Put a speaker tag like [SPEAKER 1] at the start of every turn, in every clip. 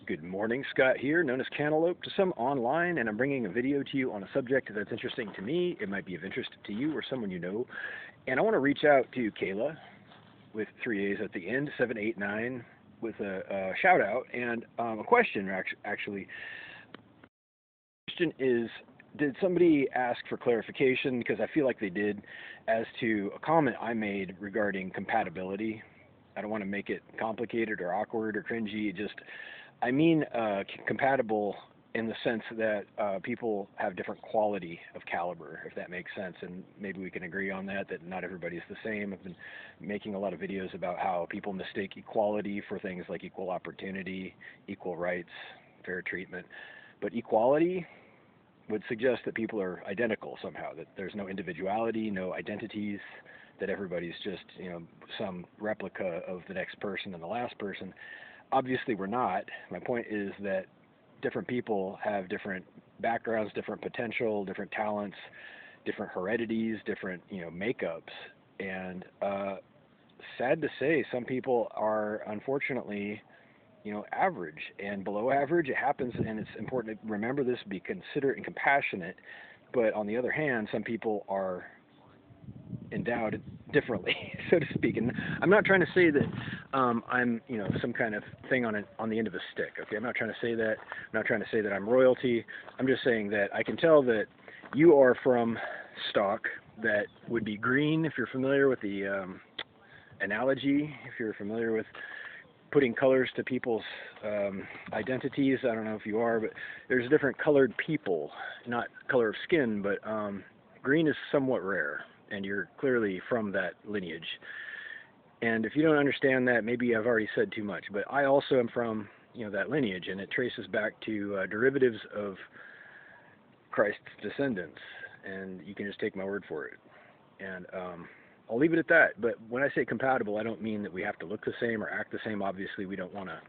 [SPEAKER 1] Good morning, Scott here, known as Cantaloupe to some online, and I'm bringing a video to you on a subject that's interesting to me. It might be of interest to you or someone you know. And I want to reach out to Kayla, with 3 A's at the end, 789, with a shout out and a question, actually. The question is, did somebody ask for clarification? Because I feel like they did, as to a comment I made regarding compatibility. I don't want to make it complicated or awkward or cringy. I mean compatible in the sense that people have different quality of caliber, if that makes sense, and maybe we can agree on that not everybody's the same. I've been making a lot of videos about how people mistake equality for things like equal opportunity, equal rights, fair treatment, but equality would suggest that people are identical somehow, that there's no individuality, no identities, that everybody's just, some replica of the next person and the last person. Obviously, we're not. My point is that different people have different backgrounds, different potential, different talents, different heredities, different, makeups. And sad to say, some people are unfortunately, average and below average. It happens, and it's important to remember this, be considerate and compassionate. But on the other hand, some people are endowed differently, so to speak. And I'm not trying to say that I'm, some kind of thing on the end of a stick. Okay, I'm not trying to say that. I'm not trying to say that I'm royalty. I'm just saying that I can tell that you are from stock that would be green, if you're familiar with the analogy, if you're familiar with putting colors to people's identities. I don't know if you are, but there's different colored people, not color of skin, but green is somewhat rare, and you're clearly from that lineage. And if you don't understand that, maybe I've already said too much, but I also am from, that lineage, and it traces back to derivatives of Christ's descendants, and you can just take my word for it. And I'll leave it at that. But when I say compatible, I don't mean that we have to look the same or act the same. Obviously, we don't want to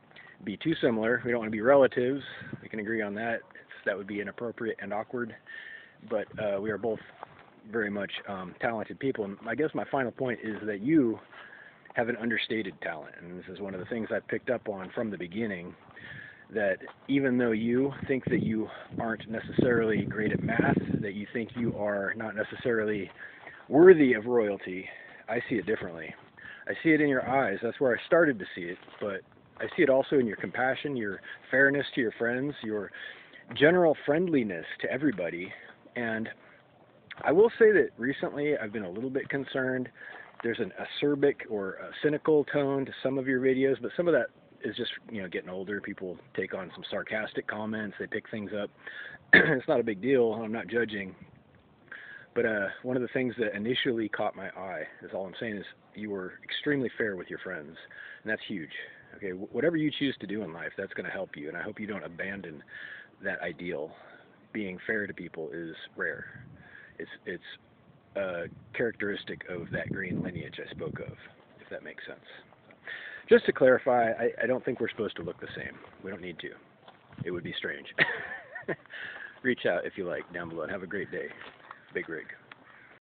[SPEAKER 1] be too similar. We don't want to be relatives. We can agree on that. That would be inappropriate and awkward. But we are both very much talented people. And I guess my final point is that you have an understated talent. And this is one of the things I've picked up on from the beginning, that even though you think that you aren't necessarily great at math, that you think you are not necessarily worthy of royalty, I see it differently. I see it in your eyes. That's where I started to see it. But I see it also in your compassion, your fairness to your friends, your general friendliness to everybody. And I will say that recently I've been a little bit concerned. There's an acerbic or a cynical tone to some of your videos, but some of that is just, getting older. People take on some sarcastic comments. They pick things up. It's not a big deal. I'm not judging. But one of the things that initially caught my eye, is all I'm saying, is you were extremely fair with your friends, and that's huge. Okay, whatever you choose to do in life, that's going to help you, and I hope you don't abandon that ideal. Being fair to people is rare. It's a characteristic of that green lineage I spoke of, if that makes sense. Just to clarify, I don't think we're supposed to look the same. We don't need to. It would be strange. Reach out if you like down below, and have a great day. Big Rig.